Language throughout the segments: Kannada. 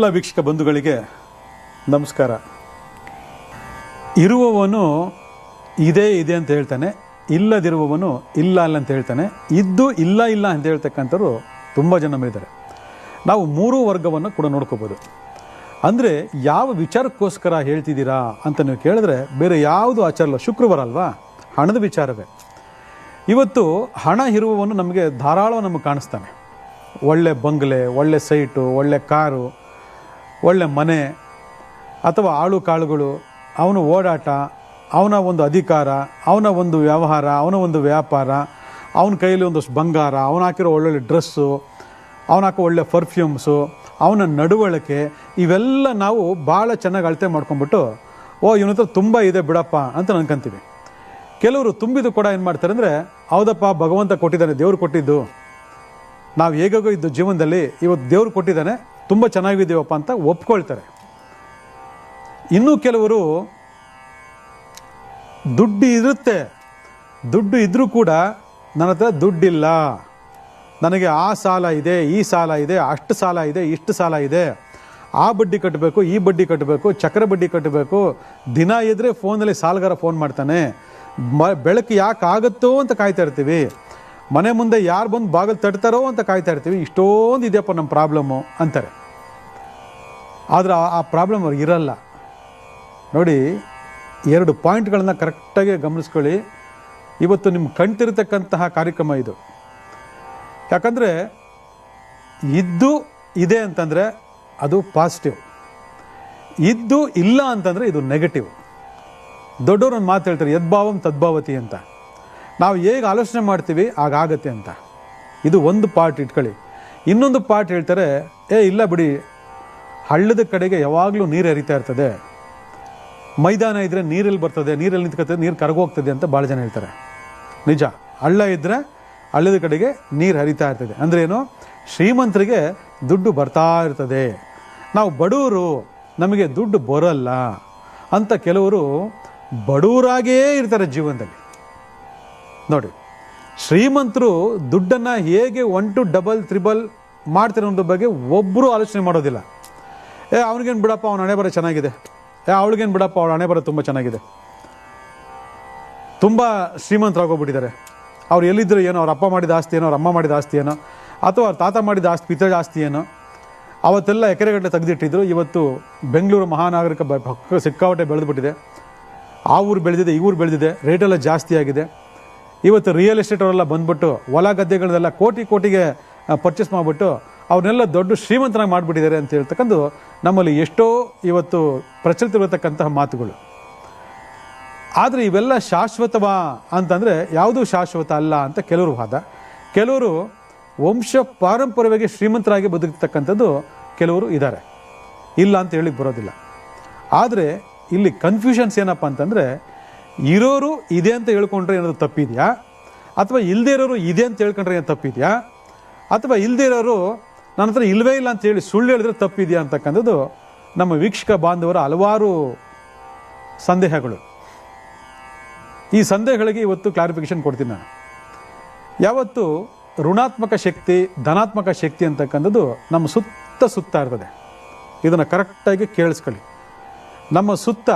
ಎಲ್ಲ ವೀಕ್ಷಕ ಬಂಧುಗಳಿಗೆ ನಮಸ್ಕಾರ. ಇರುವವನು ಇದೇ ಇದೆ ಅಂತ ಹೇಳ್ತಾನೆ, ಇಲ್ಲದಿರುವವನು ಇಲ್ಲ ಅಲ್ಲ ಅಂತ ಹೇಳ್ತಾನೆ, ಇದ್ದು ಇಲ್ಲ ಇಲ್ಲ ಅಂತ ಹೇಳ್ತಕ್ಕಂಥವ್ರು ತುಂಬ ಜನ ಇದ್ದಾರೆ. ನಾವು ಮೂರು ವರ್ಗವನ್ನು ಕೂಡ ನೋಡ್ಕೋಬೋದು. ಅಂದರೆ ಯಾವ ವಿಚಾರಕ್ಕೋಸ್ಕರ ಹೇಳ್ತಿದ್ದೀರಾ ಅಂತ ನೀವು ಕೇಳಿದ್ರೆ ಬೇರೆ ಯಾವುದು ಆಚಾರ ಇಲ್ಲ. ಶುಕ್ರವಾರ ಅಲ್ವಾ, ಹಣದ ವಿಚಾರವೇ. ಇವತ್ತು ಹಣ ಇರುವವನು ನಮಗೆ ಧಾರಾಳ ನಮಗೆ ಕಾಣಿಸ್ತಾನೆ. ಒಳ್ಳೆ ಬಂಗ್ಲೆ, ಒಳ್ಳೆ ಸೈಟು, ಒಳ್ಳೆ ಕಾರು, ಒಳ್ಳೆ ಮನೆ ಅಥವಾ ಆಳು ಕಾಳುಗಳು, ಅವನ ಓಡಾಟ, ಅವನ ಒಂದು ಅಧಿಕಾರ, ಅವನ ಒಂದು ವ್ಯವಹಾರ, ಅವನ ಒಂದು ವ್ಯಾಪಾರ, ಅವನ ಕೈಯಲ್ಲಿ ಒಂದಷ್ಟು ಬಂಗಾರ, ಅವನು ಹಾಕಿರೋ ಒಳ್ಳೊಳ್ಳೆ ಡ್ರೆಸ್ಸು, ಅವನು ಹಾಕೋ ಒಳ್ಳೆ ಪರ್ಫ್ಯೂಮ್ಸು, ಅವನ ನಡವಳಿಕೆ, ಇವೆಲ್ಲ ನಾವು ಭಾಳ ಚೆನ್ನಾಗಿ ಅಳತೆ ಮಾಡ್ಕೊಂಬಿಟ್ಟು ಇವನ ಹತ್ರ ತುಂಬ ಇದೆ ಬಿಡಪ್ಪ ಅಂತ ಅನ್ಕೊಂತೀವಿ. ಕೆಲವರು ತುಂಬಿದು ಕೂಡ ಏನು ಮಾಡ್ತಾರೆ ಅಂದರೆ, ಹೌದಪ್ಪ ಭಗವಂತ ಕೊಟ್ಟಿದ್ದಾನೆ, ದೇವ್ರು ಕೊಟ್ಟಿದ್ದು, ನಾವು ಹೇಗಾಗೋ ಇದ್ದು ಜೀವನದಲ್ಲಿ ಇವತ್ತು ದೇವ್ರು ಕೊಟ್ಟಿದ್ದಾನೆ, ತುಂಬ ಚೆನ್ನಾಗಿದ್ದೀವಪ್ಪ ಅಂತ ಒಪ್ಕೊಳ್ತಾರೆ. ಇನ್ನೂ ಕೆಲವರು ದುಡ್ಡು ಇರುತ್ತೆ, ದುಡ್ಡು ಇದ್ದರೂ ಕೂಡ ನನ್ನ ಹತ್ರ ದುಡ್ಡಿಲ್ಲ, ನನಗೆ ಆ ಸಾಲ ಇದೆ, ಈ ಸಾಲ ಇದೆ, ಅಷ್ಟು ಸಾಲ ಇದೆ, ಇಷ್ಟು ಸಾಲ ಇದೆ, ಆ ಬಡ್ಡಿ ಕಟ್ಟಬೇಕು, ಈ ಬಡ್ಡಿ ಕಟ್ಟಬೇಕು, ಚಕ್ರ ಬಡ್ಡಿ ಕಟ್ಟಬೇಕು, ದಿನ ಇದ್ದರೆ ಫೋನಲ್ಲಿ ಸಾಲಗಾರ ಫೋನ್ ಮಾಡ್ತಾನೆ, ಬೆಳಕು ಯಾಕೆ ಆಗುತ್ತೋ ಅಂತ ಕಾಯ್ತಾ ಇರ್ತೀವಿ, ಮನೆ ಮುಂದೆ ಯಾರು ಬಂದು ಬಾಗಿಲು ತಟ್ತಾರೋ ಅಂತ ಕಾಯ್ತಾ ಇರ್ತೀವಿ, ಇಷ್ಟೊಂದು ಇದೆಯಪ್ಪ ನಮ್ಮ ಪ್ರಾಬ್ಲಮ್ಮು ಅಂತಾರೆ. ಆದರೆ ಆ ಪ್ರಾಬ್ಲಮ್ ಅವ್ರಿಗೆ ಇರಲ್ಲ. ನೋಡಿ, ಎರಡು ಪಾಯಿಂಟ್ಗಳನ್ನ ಕರೆಕ್ಟಾಗಿ ಗಮನಿಸ್ಕೊಳ್ಳಿ. ಇವತ್ತು ನಿಮ್ಮ ಕಣ್ತಿರ್ತಕ್ಕಂತಹ ಕಾರ್ಯಕ್ರಮ ಇದು. ಯಾಕಂದರೆ ಇದ್ದು ಇದೆ ಅಂತಂದರೆ ಅದು ಪಾಸಿಟಿವ್, ಇದ್ದು ಇಲ್ಲ ಅಂತಂದರೆ ಇದು ನೆಗೆಟಿವ್. ದೊಡ್ಡವರು ಒಂದು ಮಾತು ಹೇಳ್ತಾರೆ, ಯದ್ಭಾವಂ ತದ್ಭಾವತಿ ಅಂತ. ನಾವು ಹೇಗೆ ಆಲೋಚನೆ ಮಾಡ್ತೀವಿ ಆಗಾಗತ್ತೆ ಅಂತ. ಇದು ಒಂದು ಪಾರ್ಟ್ ಇಟ್ಕೊಳ್ಳಿ. ಇನ್ನೊಂದು ಪಾರ್ಟ್ ಹೇಳ್ತಾರೆ, ಇಲ್ಲ ಬಿಡಿ, ಹಳ್ಳದ ಕಡೆಗೆ ಯಾವಾಗಲೂ ನೀರು ಹರಿತಾ ಇರ್ತದೆ, ಮೈದಾನ ಇದ್ದರೆ ನೀರಲ್ಲಿ ಬರ್ತದೆ, ನೀರಲ್ಲಿ ನಿಂತ್ಕೊತದೆ, ನೀರು ಕರಗೋಗ್ತದೆ ಅಂತ ಭಾಳ ಜನ ಹೇಳ್ತಾರೆ. ನಿಜ, ಹಳ್ಳ ಇದ್ದರೆ ಹಳ್ಳದ ಕಡೆಗೆ ನೀರು ಹರಿತಾ ಇರ್ತದೆ. ಅಂದರೆ ಏನು, ಶ್ರೀಮಂತರಿಗೆ ದುಡ್ಡು ಬರ್ತಾ ಇರ್ತದೆ, ನಾವು ಬಡವರು ನಮಗೆ ದುಡ್ಡು ಬರೋಲ್ಲ ಅಂತ ಕೆಲವರು ಬಡವರಾಗೇ ಇರ್ತಾರೆ ಜೀವನದಲ್ಲಿ. ನೋಡಿ, ಶ್ರೀಮಂತರು ದುಡ್ಡನ್ನು ಹೇಗೆ 1 to 2 ಮಾಡ್ತಾರೆ ಅನ್ನೋದ್ರ ಬಗ್ಗೆ ಒಬ್ಬರು ಆಲೋಚನೆ ಮಾಡೋದಿಲ್ಲ. ಅವನಿಗೇನು ಬಿಡಪ್ಪ, ಅವನ ಹಣೆ ಬರ ಚೆನ್ನಾಗಿದೆ, ಅವಳಿಗೇನು ಬಿಡಪ್ಪ, ಅವಳ ಹಣೆ ಬರ ತುಂಬ ಚೆನ್ನಾಗಿದೆ. ತುಂಬ ಶ್ರೀಮಂತರಾಗೋಗ್ಬಿಟ್ಟಿದ್ದಾರೆ. ಅವ್ರು ಎಲ್ಲಿದ್ದರು ಏನೋ, ಅವ್ರ ಅಪ್ಪ ಮಾಡಿದ ಆಸ್ತಿ ಏನೋ, ಅವ್ರ ಅಮ್ಮ ಮಾಡಿದ ಆಸ್ತಿ ಏನೋ, ಅಥವಾ ಅವ್ರ ತಾತ ಮಾಡಿದ ಆಸ್ತಿ, ಪಿತೃ ಆಸ್ತಿ ಏನೋ, ಅವತ್ತೆಲ್ಲ ಎಕರೆಗಟ್ಟಲೆ ತೆಗೆದಿಟ್ಟಿದ್ರು. ಇವತ್ತು ಬೆಂಗಳೂರು ಮಹಾನಗರಕ್ಕೆ ಸಿಕ್ಕಾಪಟ್ಟೆ ಬೆಳೆದುಬಿಟ್ಟಿದೆ. ಆ ಊರು ಬೆಳೆದಿದೆ, ಈ ಊರು ಬೆಳೆದಿದೆ, ರೇಟೆಲ್ಲ ಜಾಸ್ತಿ ಆಗಿದೆ. ಇವತ್ತು ರಿಯಲ್ ಎಸ್ಟೇಟ್ ಅವರೆಲ್ಲ ಬಂದ್ಬಿಟ್ಟು ಹೊಲ ಗದ್ದೆಗಳನ್ನೆಲ್ಲ ಕೋಟಿಗೆ ಪರ್ಚೇಸ್ ಮಾಡಿಬಿಟ್ಟು ಅವ್ರನ್ನೆಲ್ಲ ದೊಡ್ಡ ಶ್ರೀಮಂತನಾಗಿ ಮಾಡಿಬಿಟ್ಟಿದ್ದಾರೆ ಅಂತ ಹೇಳ್ತಕ್ಕಂಥ ನಮ್ಮಲ್ಲಿ ಎಷ್ಟೋ ಇವತ್ತು ಪ್ರಚಲಿತವಿರತಕ್ಕಂತಹ ಮಾತುಗಳು. ಆದರೆ ಇವೆಲ್ಲ ಶಾಶ್ವತವಾ ಅಂತಂದರೆ ಯಾವುದೂ ಶಾಶ್ವತ ಅಲ್ಲ ಅಂತ ಕೆಲವರು ವಾದ. ಕೆಲವರು ವಂಶ ಪಾರಂಪರ್ಯವಾಗಿ ಶ್ರೀಮಂತರಾಗಿ ಬದುಕತಕ್ಕಂಥದ್ದು ಕೆಲವರು ಇದ್ದಾರೆ, ಇಲ್ಲ ಅಂತ ಹೇಳಿಕ್ಕೆ ಬರೋದಿಲ್ಲ. ಆದರೆ ಇಲ್ಲಿ ಕನ್ಫ್ಯೂಷನ್ಸ್ ಏನಪ್ಪ ಅಂತಂದರೆ, ಇರೋರು ಇದೆ ಅಂತ ಹೇಳ್ಕೊಂಡ್ರೆ ಏನಾದರೂ ತಪ್ಪಿದೆಯಾ, ಅಥವಾ ಇಲ್ಲದೇ ಇರೋರು ಇದೆ ಅಂತ ಹೇಳ್ಕೊಂಡ್ರೆ ಏನು ತಪ್ಪಿದೆಯಾ, ಅಥವಾ ಇಲ್ಲದೇ ಇರೋರು ನನ್ನ ಹತ್ರ ಇಲ್ಲವೇ ಇಲ್ಲ ಅಂತ ಹೇಳಿ ಸುಳ್ಳು ಹೇಳಿದ್ರೆ ತಪ್ಪಿದೆಯಾ ಅಂತಕ್ಕಂಥದ್ದು ನಮ್ಮ ವೀಕ್ಷಕ ಬಾಂಧವರ ಹಲವಾರು ಸಂದೇಹಗಳು. ಈ ಸಂದೇಹಗಳಿಗೆ ಇವತ್ತು ಕ್ಲಾರಿಫಿಕೇಶನ್ ಕೊಡ್ತೀನಿ ನಾನು. ಯಾವತ್ತು ಋಣಾತ್ಮಕ ಶಕ್ತಿ, ಧನಾತ್ಮಕ ಶಕ್ತಿ ಅಂತಕ್ಕಂಥದ್ದು ನಮ್ಮ ಸುತ್ತ ಇರ್ತದೆ. ಇದನ್ನು ಕರೆಕ್ಟಾಗಿ ಕೇಳಿಸ್ಕೊಳ್ಳಿ. ನಮ್ಮ ಸುತ್ತ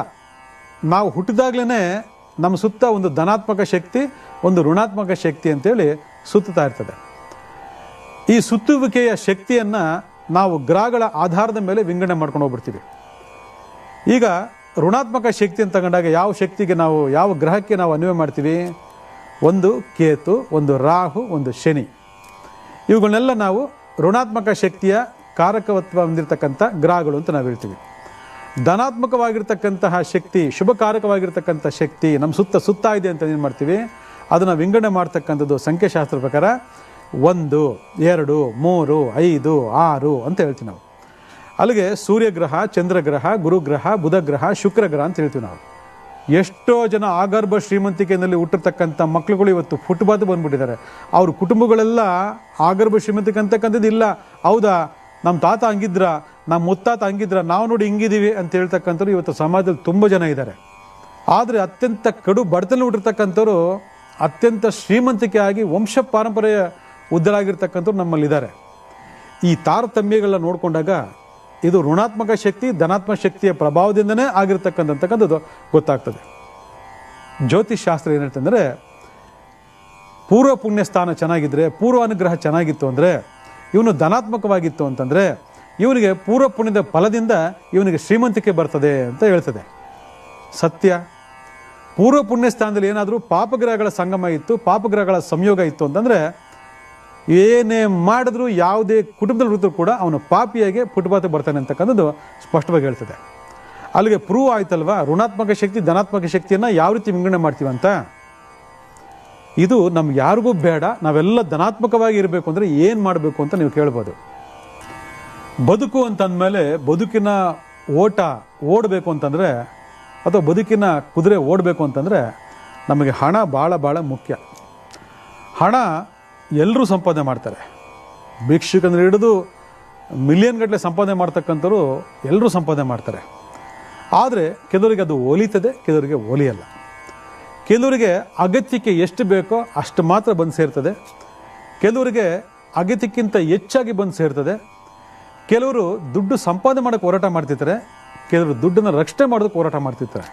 ನಾವು ಹುಟ್ಟಿದಾಗ್ಲೇ ನಮ್ಮ ಸುತ್ತ ಒಂದು ಧನಾತ್ಮಕ ಶಕ್ತಿ, ಒಂದು ಋಣಾತ್ಮಕ ಶಕ್ತಿ ಅಂತೇಳಿ ಸುತ್ತಾ ಇರ್ತದೆ. ಈ ಸುತ್ತುವಿಕೆಯ ಶಕ್ತಿಯನ್ನು ನಾವು ಗ್ರಹಗಳ ಆಧಾರದ ಮೇಲೆ ವಿಂಗಡಣೆ ಮಾಡ್ಕೊಂಡು ಹೋಗ್ಬಿಡ್ತೀವಿ. ಈಗ ಋಣಾತ್ಮಕ ಶಕ್ತಿ ಅಂತ ತಗೊಂಡಾಗ ಯಾವ ಶಕ್ತಿಗೆ ನಾವು, ಯಾವ ಗ್ರಹಕ್ಕೆ ನಾವು ಅನ್ವಯ ಮಾಡ್ತೀವಿ? ಒಂದು ಕೇತು, ಒಂದು ರಾಹು, ಒಂದು ಶನಿ. ಇವುಗಳನ್ನೆಲ್ಲ ನಾವು ಋಣಾತ್ಮಕ ಶಕ್ತಿಯ ಕಾರಕತ್ವ ಹೊಂದಿರತಕ್ಕಂಥ ಗ್ರಹಗಳು ಅಂತ ನಾವು ಹೇಳ್ತೀವಿ. ಧನಾತ್ಮಕವಾಗಿರ್ತಕ್ಕಂತಹ ಶಕ್ತಿ, ಶುಭಕಾರಕವಾಗಿರ್ತಕ್ಕಂಥ ಶಕ್ತಿ ನಮ್ಮ ಸುತ್ತ ಇದೆ ಅಂತ ಏನು ಮಾಡ್ತೀವಿ? ಅದನ್ನು ವಿಂಗಡಣೆ ಮಾಡ್ತಕ್ಕಂಥದ್ದು ಸಂಖ್ಯಾಶಾಸ್ತ್ರ ಪ್ರಕಾರ 1, 2, 3, 5, 6 ಅಂತ ಹೇಳ್ತೀವಿ ನಾವು. ಅಲ್ಲಿಗೆ ಸೂರ್ಯಗ್ರಹ, ಚಂದ್ರಗ್ರಹ, ಗುರುಗ್ರಹ, ಬುಧಗ್ರಹ, ಶುಕ್ರಗ್ರಹ ಅಂತ ಹೇಳ್ತೀವಿ ನಾವು. ಎಷ್ಟೋ ಜನ ಆಗರ್ಭ ಶ್ರೀಮಂತಿಕೆಯಲ್ಲಿ ಹುಟ್ಟಿರ್ತಕ್ಕಂಥ ಮಕ್ಕಳುಗಳು ಇವತ್ತು ಫುಟ್ಬಾತ್ ಬಂದ್ಬಿಟ್ಟಿದ್ದಾರೆ. ಅವ್ರ ಕುಟುಂಬಗಳೆಲ್ಲ ಆಗರ್ಭ ಶ್ರೀಮಂತಿಕೆ ಅಂತಕ್ಕಂಥದ್ದು ಇಲ್ಲ. ಹೌದಾ, ನಮ್ಮ ತಾತ ಹಂಗಿದ್ರ, ನಮ್ಮ ಮುತ್ತಾತ ಹಂಗಿದ್ರ, ನಾವು ನೋಡಿ ಹಿಂಗಿದ್ದೀವಿ ಅಂತ ಹೇಳ್ತಕ್ಕಂಥವ್ರು ಇವತ್ತು ಸಮಾಜದಲ್ಲಿ ತುಂಬ ಜನ ಇದ್ದಾರೆ. ಆದರೆ ಅತ್ಯಂತ ಕಡು ಬಡತನ ಹುಟ್ಟಿರ್ತಕ್ಕಂಥವ್ರು ಅತ್ಯಂತ ಶ್ರೀಮಂತಿಕೆ ಆಗಿ ವಂಶ ಪಾರಂಪರ್ಯ ಉದ್ದರಾಗಿರ್ತಕ್ಕಂಥವ್ರು ನಮ್ಮಲ್ಲಿದ್ದಾರೆ. ಈ ತಾರತಮ್ಯಗಳನ್ನ ನೋಡಿಕೊಂಡಾಗ ಇದು ಋಣಾತ್ಮಕ ಶಕ್ತಿ ಧನಾತ್ಮಕ ಶಕ್ತಿಯ ಪ್ರಭಾವದಿಂದನೇ ಆಗಿರ್ತಕ್ಕಂಥದ್ದು ಗೊತ್ತಾಗ್ತದೆ. ಜ್ಯೋತಿಷ್ ಶಾಸ್ತ್ರ ಏನು ಹೇಳ್ತಂದರೆ, ಪೂರ್ವ ಪುಣ್ಯ ಸ್ಥಾನ ಚೆನ್ನಾಗಿದ್ದರೆ, ಪೂರ್ವ ಅನುಗ್ರಹ ಚೆನ್ನಾಗಿತ್ತು ಅಂದರೆ, ಇವನು ಧನಾತ್ಮಕವಾಗಿತ್ತು ಅಂತಂದರೆ ಇವನಿಗೆ ಪೂರ್ವ ಪುಣ್ಯದ ಫಲದಿಂದ ಇವನಿಗೆ ಶ್ರೀಮಂತಿಕೆ ಬರ್ತದೆ ಅಂತ ಹೇಳ್ತದೆ. ಸತ್ಯ. ಪೂರ್ವ ಪುಣ್ಯ ಸ್ಥಾನದಲ್ಲಿ ಏನಾದರೂ ಪಾಪಗ್ರಹಗಳ ಸಂಗಮ ಇತ್ತು, ಪಾಪಗ್ರಹಗಳ ಸಂಯೋಗ ಇತ್ತು ಅಂತಂದರೆ ಏನೇ ಮಾಡಿದ್ರೂ ಯಾವುದೇ ಕುಟುಂಬದಲ್ಲಿ ಇದ್ರೂ ಕೂಡ ಅವನು ಪಾಪಿಯಾಗೆ ಫುಟ್ಪಾತ್ ಬರ್ತಾನೆ ಅಂತಕ್ಕಂಥದ್ದು ಸ್ಪಷ್ಟವಾಗಿ ಹೇಳ್ತದೆ. ಅಲ್ಲಿಗೆ ಪ್ರೂವ್ ಆಯ್ತಲ್ವಾ ಋಣಾತ್ಮಕ ಶಕ್ತಿ ಧನಾತ್ಮಕ ಶಕ್ತಿಯನ್ನು ಯಾವ ರೀತಿ ವಿಂಗಡಣೆ ಮಾಡ್ತೀವಂತ. ಇದು ನಮ್ಗೆ ಯಾರಿಗೂ ಬೇಡ. ನಾವೆಲ್ಲ ಧನಾತ್ಮಕವಾಗಿ ಇರಬೇಕು ಅಂದರೆ ಏನು ಮಾಡಬೇಕು ಅಂತ ನೀವು ಕೇಳ್ಬೋದು. ಬದುಕು ಅಂತಂದಮೇಲೆ ಬದುಕಿನ ಓಡಬೇಕು ಅಂತಂದರೆ, ಅಥವಾ ಬದುಕಿನ ಕುದುರೆ ಓಡಬೇಕು ಅಂತಂದರೆ ನಮಗೆ ಹಣ ಭಾಳ ಭಾಳ ಮುಖ್ಯ. ಹಣ ಎಲ್ಲರೂ ಸಂಪಾದನೆ ಮಾಡ್ತಾರೆ. ಭಿಕ್ಷುಕಂದ್ರೆ ಹಿಡಿದು ಮಿಲಿಯನ್ ಗಟ್ಟಲೆ ಸಂಪಾದನೆ ಮಾಡ್ತಕ್ಕಂಥವ್ರು ಎಲ್ಲರೂ ಸಂಪಾದನೆ ಮಾಡ್ತಾರೆ. ಆದರೆ ಕೆಲವರಿಗೆ ಅದು ಒಲಿತದೆ, ಕೆಲವರಿಗೆ ಒಲಿಯಲ್ಲ. ಕೆಲವರಿಗೆ ಅಗತ್ಯಕ್ಕೆ ಎಷ್ಟು ಬೇಕೋ ಅಷ್ಟು ಮಾತ್ರ ಬಂದು ಸೇರ್ತದೆ, ಕೆಲವರಿಗೆ ಅಗತ್ಯಕ್ಕಿಂತ ಹೆಚ್ಚಾಗಿ ಬಂದು ಸೇರ್ತದೆ. ಕೆಲವರು ದುಡ್ಡು ಸಂಪಾದನೆ ಮಾಡೋಕ್ಕೆ ಹೋರಾಟ ಮಾಡ್ತಿರ್ತಾರೆ, ಕೆಲವರು ದುಡ್ಡನ್ನು ರಕ್ಷಣೆ ಮಾಡೋದಕ್ಕೆ ಹೋರಾಟ ಮಾಡ್ತಿರ್ತಾರೆ.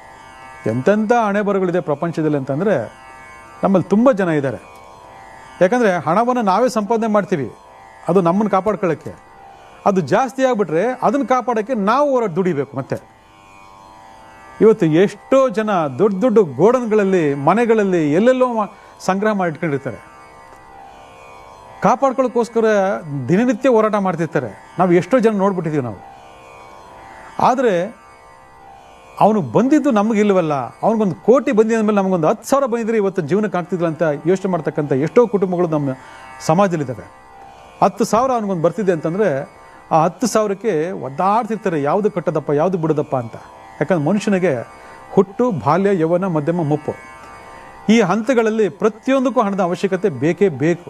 ಎಂತೆಂಥ ಹಣೆ ಬರಗಳಿದೆ ಪ್ರಪಂಚದಲ್ಲಿ ಅಂತಂದರೆ ನಮ್ಮಲ್ಲಿ ತುಂಬ ಜನ ಇದ್ದಾರೆ. ಯಾಕಂದರೆ ಹಣವನ್ನು ನಾವೇ ಸಂಪಾದನೆ ಮಾಡ್ತೀವಿ, ಅದು ನಮ್ಮನ್ನು ಕಾಪಾಡ್ಕೊಳ್ಳೋಕ್ಕೆ. ಅದು ಜಾಸ್ತಿ ಆಗಿಬಿಟ್ರೆ ಅದನ್ನು ಕಾಪಾಡೋಕ್ಕೆ ನಾವು ದುಡಿಬೇಕು. ಮತ್ತೆ ಇವತ್ತು ಎಷ್ಟೋ ಜನ ದೊಡ್ಡ ದೊಡ್ಡ ಗೋಡನ್ಗಳಲ್ಲಿ ಮನೆಗಳಲ್ಲಿ ಎಲ್ಲೆಲ್ಲೋ ಸಂಗ್ರಹ ಮಾಡಿ ಇಟ್ಕೊಂಡಿರ್ತಾರೆ. ಕಾಪಾಡ್ಕೊಳ್ಳೋಕ್ಕೋಸ್ಕರ ದಿನನಿತ್ಯ ಹೋರಾಟ ಮಾಡ್ತಿರ್ತಾರೆ. ನಾವು ಎಷ್ಟೋ ಜನ ನೋಡ್ಬಿಟ್ಟಿದ್ದೀವಿ ನಾವು. ಆದರೆ ಅವನು ಬಂದಿದ್ದು ನಮಗಿಲ್ವಲ್ಲ, ಅವನಿಗೊಂದು ಕೋಟಿ ಬಂದಿದ್ದ ಮೇಲೆ ನಮಗೊಂದು 10,000 ಬಂದಿದ್ರೆ ಇವತ್ತು ಜೀವನಕ್ಕೆ ಆಗ್ತಿದ್ದಿಲ್ಲ ಅಂತ ಯೋಚನೆ ಮಾಡ್ತಕ್ಕಂಥ ಎಷ್ಟೋ ಕುಟುಂಬಗಳು ನಮ್ಮ ಸಮಾಜದಲ್ಲಿದ್ದಾವೆ. 10,000 ಅವನಿಗೊಂದು ಬರ್ತಿದೆ ಅಂತಂದರೆ ಆ 10,000ಕ್ಕೆ ಒದ್ದಾಡ್ತಿರ್ತಾರೆ, ಯಾವುದು ಕಟ್ಟದಪ್ಪ ಯಾವುದು ಬಿಡೋದಪ್ಪ ಅಂತ. ಯಾಕಂದ್ರೆ ಮನುಷ್ಯನಿಗೆ ಹುಟ್ಟು, ಬಾಲ್ಯ, ಯೌವನ, ಮಧ್ಯಮ, ಮುಪ್ಪು, ಈ ಹಂತಗಳಲ್ಲಿ ಪ್ರತಿಯೊಂದಕ್ಕೂ ಹಣದ ಅವಶ್ಯಕತೆ ಬೇಕೇ ಬೇಕು.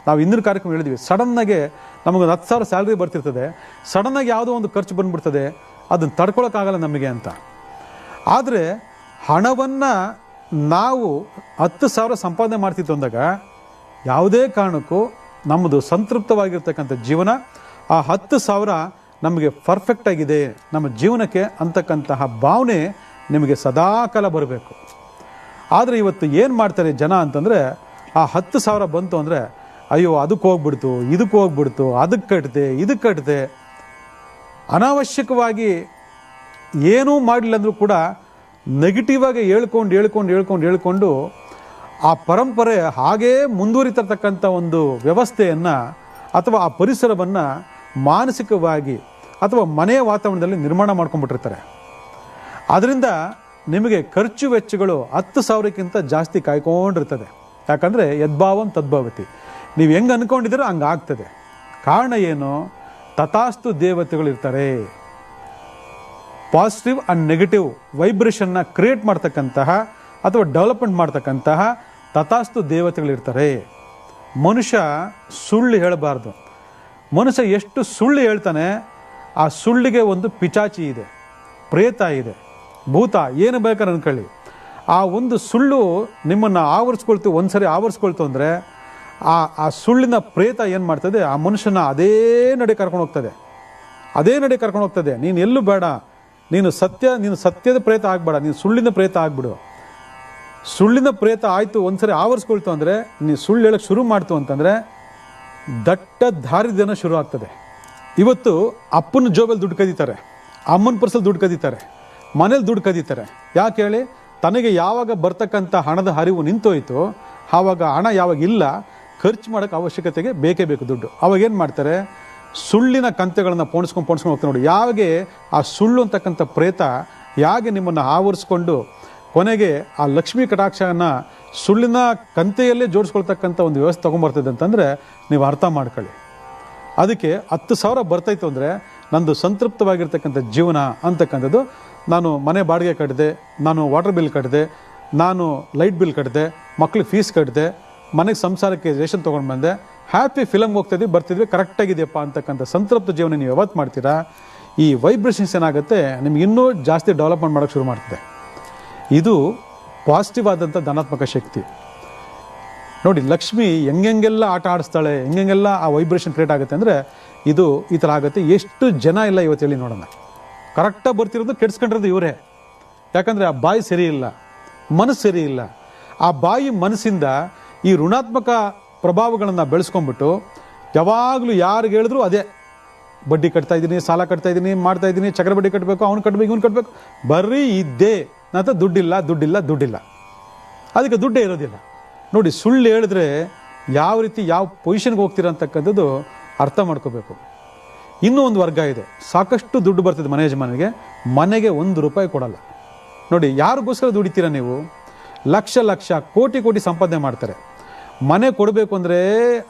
ನಾವು ಇಂದಿನ ಕಾರ್ಯಕ್ರಮ ಹೇಳಿದ್ವಿ, ಸಡನ್ನಾಗೆ ನಮಗೊಂದು 10,000 ಸ್ಯಾಲ್ರಿ ಬರ್ತಿರ್ತದೆ, ಸಡನ್ನಾಗಿ ಯಾವುದೋ ಒಂದು ಖರ್ಚು ಬಂದುಬಿಡ್ತದೆ, ಅದನ್ನು ತಡ್ಕೊಳಕ್ಕಾಗಲ್ಲ ನಮಗೆ ಅಂತ. ಆದರೆ ಹಣವನ್ನು ನಾವು 10,000 ಸಂಪಾದನೆ ಮಾಡ್ತಿತ್ತು ಅಂದಾಗ ಯಾವುದೇ ಕಾರಣಕ್ಕೂ ನಮ್ಮದು ಸಂತೃಪ್ತವಾಗಿರ್ತಕ್ಕಂಥ ಜೀವನ, ಆ 10,000 ನಮಗೆ ಪರ್ಫೆಕ್ಟ್ ಆಗಿದೆ ನಮ್ಮ ಜೀವನಕ್ಕೆ ಅಂತಕ್ಕಂತಹ ಭಾವನೆ ನಿಮಗೆ ಸದಾಕಾಲ ಬರಬೇಕು. ಆದರೆ ಇವತ್ತು ಏನು ಮಾಡ್ತಾರೆ ಜನ ಅಂತಂದರೆ, ಆ 10,000 ಬಂತು ಅಂದರೆ ಅಯ್ಯೋ ಅದಕ್ಕೆ ಹೋಗ್ಬಿಡ್ತು, ಇದಕ್ಕೆ ಹೋಗ್ಬಿಡ್ತು, ಅದಕ್ಕೆ ಕಟ್ಟಿದೆ, ಇದಕ್ಕೆ ಕಟ್ಟಿದೆ, ಅನಾವಶ್ಯಕವಾಗಿ ಏನೂ ಮಾಡಲಿಲ್ಲ ಅಂದರೂ ಕೂಡ ನೆಗೆಟಿವ್ ಆಗಿ ಹೇಳ್ಕೊಂಡು ಆ ಪರಂಪರೆ ಹಾಗೇ ಮುಂದುವರಿತಿರ್ತಕ್ಕಂಥ ಒಂದು ವ್ಯವಸ್ಥೆಯನ್ನು ಅಥವಾ ಆ ಪರಿಸರವನ್ನು ಮಾನಸಿಕವಾಗಿ ಅಥವಾ ಮನೆಯ ವಾತಾವರಣದಲ್ಲಿ ನಿರ್ಮಾಣ ಮಾಡ್ಕೊಂಡ್ಬಿಟ್ಟಿರ್ತಾರೆ. ಅದರಿಂದ ನಿಮಗೆ ಖರ್ಚು ವೆಚ್ಚಗಳು 10,000ಕ್ಕಿಂತ ಜಾಸ್ತಿ ಕಾಯ್ಕೊಂಡಿರ್ತದೆ. ಯಾಕಂದರೆ ಯದ್ಭಾವಂ ತದ್ಭವತಿ, ನೀವು ಹೆಂಗೆ ಅಂದ್ಕೊಂಡಿದ್ದೀರೋ ಹಂಗೆ ಆಗ್ತದೆ. ಕಾರಣ ಏನು? ತಥಾಸ್ತು ದೇವತೆಗಳಿರ್ತಾರೆ. ಪಾಸಿಟಿವ್ ಆ್ಯಂಡ್ ನೆಗೆಟಿವ್ ವೈಬ್ರೇಷನ್ನ ಕ್ರಿಯೇಟ್ ಮಾಡ್ತಕ್ಕಂತಹ ಅಥವಾ ಡೆವಲಪ್ಮೆಂಟ್ ಮಾಡ್ತಕ್ಕಂತಹ ತಥಾಸ್ತು ದೇವತೆಗಳಿರ್ತಾರೆ. ಮನುಷ್ಯ ಸುಳ್ಳು ಹೇಳಬಾರ್ದು. ಮನುಷ್ಯ ಎಷ್ಟು ಸುಳ್ಳು ಹೇಳ್ತಾನೆ, ಆ ಸುಳ್ಳಿಗೆ ಒಂದು ಪಿಚಾಚಿ ಇದೆ, ಪ್ರೇತ ಇದೆ, ಭೂತ, ಏನು ಬೇಕಾದ್ರೆ ಅನ್ಕೊಳ್ಳಿ. ಆ ಒಂದು ಸುಳ್ಳು ನಿಮ್ಮನ್ನು ಆವರಿಸ್ಕೊಳ್ತು, ಒಂದ್ಸರಿ ಆವರಿಸ್ಕೊಳ್ತು ಅಂದರೆ ಆ ಸುಳ್ಳಿನ ಪ್ರೇತ ಏನು ಮಾಡ್ತದೆ, ಆ ಮನುಷ್ಯನ ಅದೇ ನಡೆ ಕರ್ಕೊಂಡು ಹೋಗ್ತದೆ. ನೀನು ಎಲ್ಲೂ ಬೇಡ, ನೀನು ಸತ್ಯದ ಪ್ರೇತ ಆಗಬೇಡ, ನೀನು ಸುಳ್ಳಿನ ಪ್ರೇತ ಆಗಿಬಿಡು. ಸುಳ್ಳಿನ ಪ್ರೇತ ಆಯಿತು ಒಂದ್ಸರಿ ಆವರಿಸ್ಕೊಳ್ತು ಅಂದರೆ, ನೀನು ಸುಳ್ಳು ಹೇಳಕ್ಕೆ ಶುರು ಮಾಡ್ತು ಅಂತಂದರೆ ದಟ್ಟ ದಾರಿದ್ರ್ಯನ ಶುರು ಆಗ್ತದೆ. ಇವತ್ತು ಅಪ್ಪನ ಜೋಬಲ್ಲಿ ದುಡ್ಡು ಕದೀತಾರೆ, ಅಮ್ಮನ ಪರ್ಸಲ್ಲಿ ದುಡ್ಡು ಕದೀತಾರೆ, ಮನೇಲಿ ದುಡ್ಡು ಕದೀತಾರೆ. ಯಾಕೆ ಹೇಳಿ? ತನಗೆ ಯಾವಾಗ ಬರ್ತಕ್ಕಂಥ ಹಣದ ಹರಿವು ನಿಂತೋಯ್ತು, ಆವಾಗ ಹಣ ಯಾವಾಗ ಇಲ್ಲ, ಖರ್ಚು ಮಾಡೋಕ್ಕೆ ಅವಶ್ಯಕತೆಗೆ ಬೇಕೇ ಬೇಕು ದುಡ್ಡು. ಅವಾಗ ಏನು ಮಾಡ್ತಾರೆ? ಸುಳ್ಳಿನ ಕಂತೆಗಳನ್ನು ಪೋಣಿಸ್ಕೊಂಡು ಹೋಗ್ತಾರೆ. ನೋಡಿ, ಯಾವಾಗೆ ಆ ಸುಳ್ಳು ಅಂತಕ್ಕಂಥ ಪ್ರೇತ ಯಾಕೆ ನಿಮ್ಮನ್ನು ಆವರಿಸ್ಕೊಂಡು ಕೊನೆಗೆ ಆ ಲಕ್ಷ್ಮೀ ಕಟಾಕ್ಷನ ಸುಳ್ಳಿನ ಕಂತೆಯಲ್ಲೇ ಜೋಡಿಸ್ಕೊಳ್ತಕ್ಕಂಥ ಒಂದು ವ್ಯವಸ್ಥೆ ತೊಗೊಂಬರ್ತದೆ ಅಂತಂದರೆ ನೀವು ಅರ್ಥ ಮಾಡ್ಕೊಳ್ಳಿ. ಅದಕ್ಕೆ 10,000 ಬರ್ತಾಯಿತ್ತು ಅಂದರೆ ನಂದು ಸಂತೃಪ್ತವಾಗಿರ್ತಕ್ಕಂಥ ಜೀವನ ಅಂತಕ್ಕಂಥದ್ದು, ನಾನು ಮನೆ ಬಾಡಿಗೆ ಕಟ್ಟಿದೆ, ನಾನು ವಾಟರ್ ಬಿಲ್ ಕಟ್ಟಿದೆ, ನಾನು ಲೈಟ್ ಬಿಲ್ ಕಟ್ಟಿದೆ, ಮಕ್ಳಿಗೆ ಫೀಸ್ ಕಟ್ಟಿದೆ, ಮನೆಗೆ ಸಂಸಾರಕ್ಕೆ ರೇಷನ್ ತೊಗೊಂಡು ಬಂದೆ, ಹ್ಯಾಪಿ ಫಿಲಮ್ಗೆ ಹೋಗ್ತಿದ್ವಿ ಬರ್ತಿದ್ವಿ, ಕರೆಕ್ಟಾಗಿದೆಯಪ್ಪ ಅಂತಕ್ಕಂಥ ಸಂತೃಪ್ತ ಜೀವನ ನೀವು ಯಾವತ್ತು ಮಾಡ್ತೀರಾ, ಈ ವೈಬ್ರೇಷನ್ಸ್ ಏನಾಗುತ್ತೆ ನಿಮ್ಗೆ ಇನ್ನೂ ಜಾಸ್ತಿ ಡೆವಲಪ್ಮೆಂಟ್ ಮಾಡೋಕ್ಕೆ ಶುರು ಮಾಡ್ತದೆ. ಇದು ಪಾಸಿಟಿವ್ ಆದಂಥ ಧನಾತ್ಮಕ ಶಕ್ತಿ. ನೋಡಿ, ಲಕ್ಷ್ಮಿ ಹೆಂಗೆಲ್ಲ ಆಟ ಆಡಿಸ್ತಾಳೆ, ಹೆಂಗೆಲ್ಲ ಆ ವೈಬ್ರೇಷನ್ ಕ್ರಿಯೇಟ್ ಆಗುತ್ತೆ ಅಂದರೆ ಇದು ಈ ಥರ ಆಗುತ್ತೆ. ಎಷ್ಟು ಜನ ಇಲ್ಲ ಇವತ್ತು ಹೇಳಿ ನೋಡೋಣ. ಕರೆಕ್ಟಾಗಿ ಬರ್ತಿರೋದು ಕೆಡ್ಸ್ಕೊಂಡಿರೋದು ಇವರೇ. ಯಾಕಂದರೆ ಆ ಬಾಯಿ ಸರಿ ಇಲ್ಲ, ಮನಸ್ಸು ಸರಿ ಇಲ್ಲ. ಆ ಬಾಯಿ ಮನಸ್ಸಿಂದ ಈ ಋಣಾತ್ಮಕ ಪ್ರಭಾವಗಳನ್ನು ಬೆಳೆಸ್ಕೊಂಡ್ಬಿಟ್ಟು ಯಾವಾಗಲೂ ಯಾರಿಗೆ ಹೇಳಿದ್ರು ಅದೇ, ಬಡ್ಡಿ ಕಟ್ತಾ ಇದ್ದೀನಿ, ಸಾಲ ಕಟ್ತಾ ಇದ್ದೀನಿ, ಮಾಡ್ತಾ ಇದ್ದೀನಿ, ಚಕ್ರ ಬಡ್ಡಿ ಕಟ್ಟಬೇಕು, ಅವ್ನು ಕಟ್ಟಬೇಕು, ಇವ್ನು ಕಟ್ಟಬೇಕು, ಬರೀ ಇದ್ದೇ ನಂತರ ದುಡ್ಡಿಲ್ಲ ದುಡ್ಡಿಲ್ಲ ದುಡ್ಡಿಲ್ಲ. ಅದಕ್ಕೆ ದುಡ್ಡೇ ಇರೋದಿಲ್ಲ. ನೋಡಿ, ಸುಳ್ಳು ಹೇಳಿದ್ರೆ ಯಾವ ರೀತಿ ಯಾವ ಪೊಸಿಷನ್ಗೆ ಹೋಗ್ತೀರ ಅಂತಕ್ಕಂಥದ್ದು ಅರ್ಥ ಮಾಡ್ಕೋಬೇಕು. ಇನ್ನೂ ಒಂದು ವರ್ಗ ಇದೆ, ಸಾಕಷ್ಟು ದುಡ್ಡು ಬರ್ತದೆ ಮನೆ ಯಜಮಾನಿಗೆ, ಮನೆಗೆ 1 ರೂಪಾಯಿ ಕೊಡಲ್ಲ. ನೋಡಿ, ಯಾರಿಗೋಸ್ಕರ ದುಡಿತೀರ ನೀವು? ಲಕ್ಷ ಲಕ್ಷ ಕೋಟಿ ಕೋಟಿ ಸಂಪಾದನೆ ಮಾಡ್ತಾರೆ. ಮನೆ ಕೊಡಬೇಕು ಅಂದರೆ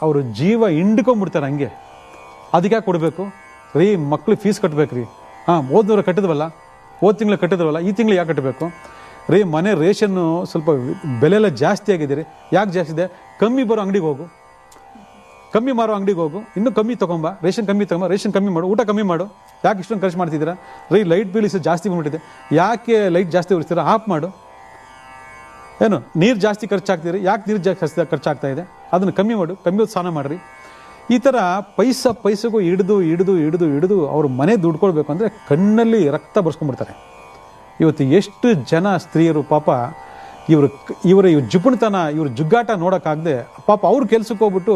ಅವರು ಜೀವ ಹಿಂಡ್ಕೊಂಡ್ಬಿಡ್ತಾರೆ ಹಂಗೆ. ಅದಕ್ಕೆ ಯಾಕೆ ಕೊಡಬೇಕು ರೀ? ಮಕ್ಳಿಗೆ ಫೀಸ್ ಕಟ್ಟಬೇಕು ರೀ. ಹೋದ್ನೂರ ಕಟ್ಟಿದ್ವಲ್ಲ, ಹೋದ ತಿಂಗಳು ಕಟ್ಟಿದ್ವಲ್ಲ, ಈ ತಿಂಗಳು ಯಾಕೆ ಕಟ್ಟಬೇಕು ರೀ? ಮನೆ ರೇಷನ್ನು ಸ್ವಲ್ಪ ಬೆಲೆ ಎಲ್ಲ ಜಾಸ್ತಿ ಆಗಿದೆ ರೀ. ಯಾಕೆ ಜಾಸ್ತಿ ಇದೆ? ಕಮ್ಮಿ ಬರೋ ಅಂಗಡಿಗೆ ಹೋಗು, ಕಮ್ಮಿ ಮಾರೋ ಅಂಗಡಿಗೆ ಹೋಗು, ಇನ್ನೂ ಕಮ್ಮಿ ತೊಗೊಂಬ, ರೇಷನ್ ಕಮ್ಮಿ ತೊಗೊಂಬ, ರೇಷನ್ ಕಮ್ಮಿ ಮಾಡು, ಊಟ ಕಮ್ಮಿ ಮಾಡು. ಯಾಕೆ ಇಷ್ಟೊಂದು ಖರ್ಚು ಮಾಡ್ತಿದ್ದೀರಾ ರೀ? ಲೈಟ್ ಬಿಲ್ ಜಾಸ್ತಿ ಬಂದ್ಬಿಟ್ಟಿದೆ, ಯಾಕೆ ಲೈಟ್ ಜಾಸ್ತಿ ಉಳಿಸ್ತೀರಾ? ಆಫ್ ಮಾಡು. ಏನು ನೀರು ಜಾಸ್ತಿ ಖರ್ಚಾಗ್ತೀರಿ, ಯಾಕೆ ನೀರು ಜಾಸ್ತಿ ಖರ್ಚಾಗ್ತಾ ಇದೆ? ಅದನ್ನು ಕಮ್ಮಿ ಮಾಡು, ಕಮ್ಮಿ ಸ್ನಾನ ಮಾಡಿರಿ. ಈ ಥರ ಪೈಸೆಗೂ ಹಿಡಿದು ಅವರು ಮನೆ ದುಡ್ಕೊಳ್ಬೇಕು ಅಂದರೆ ಕಣ್ಣಲ್ಲಿ ರಕ್ತ ಬರ್ಸ್ಕೊಂಡ್ಬಿಡ್ತಾರೆ. ಇವತ್ತು ಎಷ್ಟು ಜನ ಸ್ತ್ರೀಯರು ಪಾಪ ಇವರ ಜುಪುಣತನ, ಇವ್ರ ಜುಗ್ಗಾಟ ನೋಡೋಕ್ಕಾಗದೆ ಪಾಪ ಅವ್ರ ಕೆಲ್ಸಕ್ಕೆ ಹೋಗ್ಬಿಟ್ಟು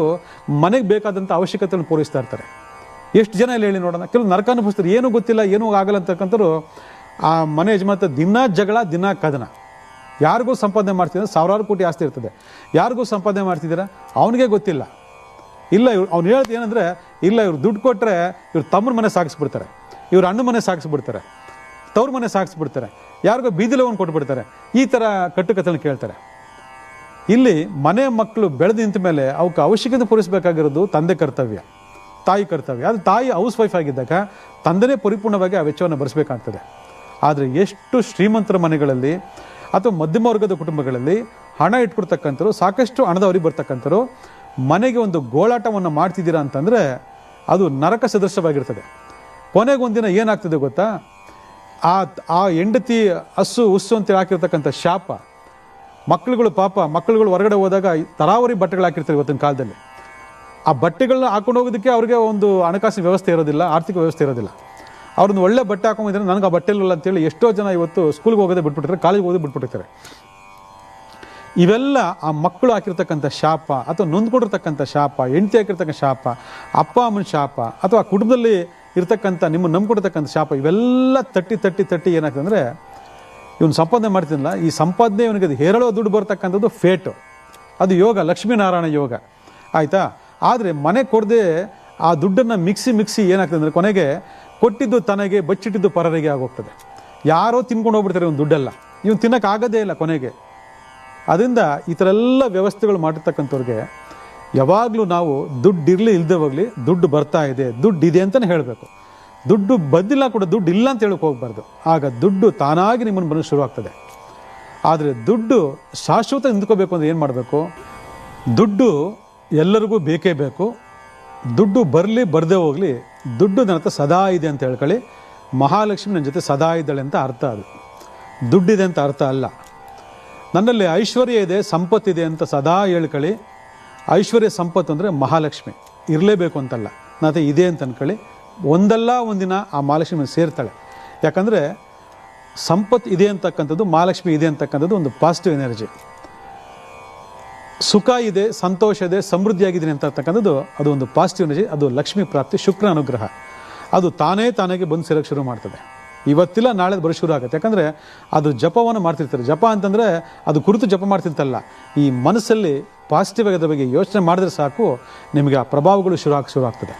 ಮನೆಗೆ ಬೇಕಾದಂಥ ಅವಶ್ಯಕತೆಯನ್ನು ಪೂರೈಸ್ತಾ ಇರ್ತಾರೆ. ಎಷ್ಟು ಜನ ಇಲ್ಲಿ ಹೇಳಿ ನೋಡೋಣ. ಕೆಲವು ನರಕ ಅನುಭವಿಸ್ತಾರೆ, ಏನೂ ಗೊತ್ತಿಲ್ಲ, ಏನೂ ಆಗಲ್ಲ ಅಂತಕ್ಕಂಥವ್ರು ಆ ಮನೆ ಯಜಮಾನ ದಿನ ಜಗಳ, ದಿನ ಕದನ. ಯಾರಿಗೂ ಸಂಪಾದನೆ ಮಾಡ್ತಿದ್ದಾರೆ, ಸಾವಿರಾರು ಕೋಟಿ ಆಸ್ತಿ ಇರ್ತದೆ, ಯಾರಿಗೂ ಸಂಪಾದನೆ ಮಾಡ್ತಿದ್ದೀರಾ ಅವನಿಗೆ ಗೊತ್ತಿಲ್ಲ. ಇಲ್ಲ, ಅವ್ನು ಹೇಳೋದು ಏನಂದರೆ, ಇಲ್ಲ ಇವ್ರು ದುಡ್ಡು ಕೊಟ್ಟರೆ ಇವ್ರು ತಮ್ಮನ ಮನೆ ಸಾಗಿಸ್ಬಿಡ್ತಾರೆ, ಇವ್ರ ಅಣ್ಣ ಮನೆ ಸಾಗಿಸ್ಬಿಡ್ತಾರೆ, ತವ್ರ ಮನೆ ಸಾಗಿಸ್ಬಿಡ್ತಾರೆ, ಯಾರಿಗೋ ಬೀದಿಲವನ್ನು ಕೊಟ್ಬಿಡ್ತಾರೆ. ಈ ಥರ ಕಟ್ಟುಕಥೆಗಳನ್ನ ಕೇಳ್ತಾರೆ. ಇಲ್ಲಿ ಮನೆ ಮಕ್ಕಳು ಬೆಳೆದು ನಿಂತ ಮೇಲೆ ಅವಕ್ಕೆ ಅವಶ್ಯಕತೆ ಪೂರೈಸಬೇಕಾಗಿರೋದು ತಂದೆ ಕರ್ತವ್ಯ, ತಾಯಿ ಕರ್ತವ್ಯ. ಅದು ತಾಯಿ ಹೌಸ್ ವೈಫ್ ಆಗಿದ್ದಾಗ ತಂದೆನೇ ಪರಿಪೂರ್ಣವಾಗಿ ಆ ವೆಚ್ಚವನ್ನು ಭರಿಸಬೇಕಾಗ್ತದೆ. ಆದರೆ ಎಷ್ಟು ಶ್ರೀಮಂತರ ಮನೆಗಳಲ್ಲಿ ಅಥವಾ ಮಧ್ಯಮ ವರ್ಗದ ಕುಟುಂಬಗಳಲ್ಲಿ ಹಣ ಇಟ್ಕೊಡ್ತಕ್ಕಂಥವ್ರು, ಸಾಕಷ್ಟು ಹಣದವರಿಗೆ ಬರ್ತಕ್ಕಂಥವ್ರು ಮನೆಗೆ ಒಂದು ಗೋಳಾಟವನ್ನು ಮಾಡ್ತಿದ್ದೀರಾ ಅಂತಂದರೆ ಅದು ನರಕ ಸದೃಶವಾಗಿರ್ತದೆ. ಕೊನೆಗೊಂದಿನ ಏನಾಗ್ತದೆ ಗೊತ್ತಾ? ಆ ಹೆಂಡತಿ ಹುಸ್ಸು ಅಂತೇಳಿ ಹಾಕಿರ್ತಕ್ಕಂಥ ಶಾಪ, ಮಕ್ಕಳುಗಳು ಹೊರಗಡೆ ಹೋದಾಗ ತರಾವರಿ ಬಟ್ಟೆಗಳು ಹಾಕಿರ್ತಾರೆ ಇವತ್ತಿನ ಕಾಲದಲ್ಲಿ. ಆ ಬಟ್ಟೆಗಳನ್ನ ಹಾಕೊಂಡು ಹೋಗೋದಕ್ಕೆ ಅವ್ರಿಗೆ ಒಂದು ಹಣಕಾಸಿನ ವ್ಯವಸ್ಥೆ ಇರೋದಿಲ್ಲ, ಆರ್ಥಿಕ ವ್ಯವಸ್ಥೆ ಇರೋದಿಲ್ಲ. ಅವ್ರನ್ನ ಒಳ್ಳೆ ಬಟ್ಟೆ ಹಾಕೊಂಡಿದ್ರೆ ನನಗೆ ಆ ಬಟ್ಟೆ ಇಲ್ಲ ಅಂತೇಳಿ ಎಷ್ಟೋ ಜನ ಇವತ್ತು ಸ್ಕೂಲ್ಗೆ ಹೋಗೋದೇ ಬಿಟ್ಬಿಟ್ಟಿರ್ತಾರೆ, ಕಾಲೇಜ್ಗೆ ಹೋಗೋದೇ ಬಿಟ್ಬಿಟ್ಟಿರ್ತಾರೆ. ಇವೆಲ್ಲ ಆ ಮಕ್ಕಳು ಹಾಕಿರ್ತಕ್ಕಂಥ ಶಾಪ, ಅಥವಾ ನೊಂದ್ಕೊಂಡಿರ್ತಕ್ಕಂಥ ಶಾಪ, ಹೆಂಡತಿ ಹಾಕಿರ್ತಕ್ಕಂಥ ಶಾಪ, ಅಪ್ಪ ಅಮ್ಮನ ಶಾಪ, ಅಥವಾ ಕುಟುಂಬದಲ್ಲಿ ಇರ್ತಕ್ಕಂಥ ನಿಮ್ಮ ನಂಬ್ಕೊಡ್ತಕ್ಕಂಥ ಶಾಪ, ಇವೆಲ್ಲ ತಟ್ಟಿ ಏನಾಗ್ತದೆ ಅಂದರೆ ಇವನು ಸಂಪಾದನೆ ಮಾಡ್ತಿದ್ದಿಲ್ಲ, ಈ ಸಂಪಾದನೆ ಇವನಿಗೆ ಅದು ಹೇರಳೋ ದುಡ್ಡು ಬರ್ತಕ್ಕಂಥದ್ದು ಫೇಟು, ಅದು ಯೋಗ, ಲಕ್ಷ್ಮೀನಾರಾಯಣ ಯೋಗ, ಆಯಿತಾ? ಆದರೆ ಮನೆ ಕೊಡದೆ ಆ ದುಡ್ಡನ್ನು ಮಿಕ್ಸಿ ಏನಾಗ್ತದೆ ಅಂದರೆ ಕೊನೆಗೆ ಕೊಟ್ಟಿದ್ದು ತನಗೆ, ಬಚ್ಚಿಟ್ಟಿದ್ದು ಪರರಿಗೆ ಆಗೋಗ್ತದೆ. ಯಾರೋ ತಿನ್ಕೊಂಡು ಹೋಗ್ಬಿಡ್ತಾರೆ ಇವನು ದುಡ್ಡೆಲ್ಲ, ಇವನು ತಿನ್ನೋಕ್ಕಾಗೋದೇ ಇಲ್ಲ ಕೊನೆಗೆ. ಅದರಿಂದ ಈ ಥರ ಎಲ್ಲ ವ್ಯವಸ್ಥೆಗಳು ಮಾಡಿರ್ತಕ್ಕಂಥವ್ರಿಗೆ ಯಾವಾಗಲೂ ನಾವು ದುಡ್ಡಿರಲಿ ಇಲ್ಲದೆ ಹೋಗಲಿ, ದುಡ್ಡು ಬರ್ತಾ ಇದೆ, ದುಡ್ಡಿದೆ ಅಂತಲೇ ಹೇಳಬೇಕು. ದುಡ್ಡು ಬಂದಿಲ್ಲ ಕೂಡ ದುಡ್ಡು ಇಲ್ಲ ಅಂತ ಹೇಳಕ್ಕೆ ಹೋಗಬಾರ್ದು. ಆಗ ದುಡ್ಡು ತಾನಾಗಿ ನಿಮ್ಮನ್ನು ಬರೋದು ಶುರುವಾಗ್ತದೆ. ಆದರೆ ದುಡ್ಡು ಶಾಶ್ವತ ನಿಂತ್ಕೋಬೇಕು ಅಂದರೆ ಏನು ಮಾಡಬೇಕು? ದುಡ್ಡು ಎಲ್ಲರಿಗೂ ಬೇಕೇ ಬೇಕು. ದುಡ್ಡು ಬರಲಿ ಬರದೇ ಹೋಗಲಿ, ದುಡ್ಡು ನನ್ನ ಹತ್ರ ಸದಾ ಇದೆ ಅಂತ ಹೇಳ್ಕೊಳ್ಳಿ. ಮಹಾಲಕ್ಷ್ಮಿ ನನ್ನ ಜೊತೆ ಸದಾ ಇದ್ದಾಳೆ ಅಂತ ಅರ್ಥ. ಅದು ದುಡ್ಡಿದೆ ಅಂತ ಅರ್ಥ ಅಲ್ಲ. ನನ್ನಲ್ಲಿ ಐಶ್ವರ್ಯ ಇದೆ, ಸಂಪತ್ತಿದೆ ಅಂತ ಸದಾ ಹೇಳ್ಕೊಳ್ಳಿ. ಐಶ್ವರ್ಯ ಸಂಪತ್ತು ಅಂದರೆ ಮಹಾಲಕ್ಷ್ಮಿ ಇರಲೇಬೇಕು ಅಂತಲ್ಲ, ನನ್ನ ಹತ್ರ ಇದೆ ಅಂತ ಅಂದ್ಕೊಳ್ಳಿ. ಒಂದಲ್ಲ ಒಂದಿನ ಆ ಮಹಾಲಕ್ಷ್ಮಿ ಸೇರ್ತಾಳೆ. ಯಾಕಂದರೆ ಸಂಪತ್ತು ಇದೆ ಅಂತಕ್ಕಂಥದ್ದು, ಮಹಾಲಕ್ಷ್ಮಿ ಇದೆ ಅಂತಕ್ಕಂಥದ್ದು ಒಂದು ಪಾಸಿಟಿವ್ ಎನರ್ಜಿ. ಸುಖ ಇದೆ, ಸಂತೋಷ ಇದೆ, ಸಮೃದ್ಧಿಯಾಗಿದ್ದೀನಿ ಅಂತಕ್ಕಂಥದ್ದು ಅದು ಒಂದು ಪಾಸಿಟಿವ್ ಎನರ್ಜಿ. ಅದು ಲಕ್ಷ್ಮೀ ಪ್ರಾಪ್ತಿ, ಶುಕ್ರ ಅನುಗ್ರಹ. ಅದು ತಾನಾಗೆ ಬಂದು ಸೇರೋಕ್ಕೆ ಶುರು ಮಾಡ್ತದೆ. ಇವತ್ತಿಲ್ಲ ನಾಳೆ ಬರೋ ಶುರು ಆಗುತ್ತೆ. ಯಾಕಂದರೆ ಅದು ಜಪವನ್ನು ಮಾಡ್ತಿರ್ತಾರೆ. ಜಪ ಅಂತಂದರೆ ಅದು ಕುರಿತು ಜಪ ಮಾಡ್ತಿರ್ತಲ್ಲ, ಈ ಮನಸ್ಸಲ್ಲಿ ಪಾಸಿಟಿವ್ ಆಗಿ ಅದ್ರ ಬಗ್ಗೆ ಯೋಚನೆ ಮಾಡಿದ್ರೆ ಸಾಕು, ನಿಮಗೆ ಆ ಪ್ರಭಾವಗಳು ಶುರು ಆಗ್ತದೆ.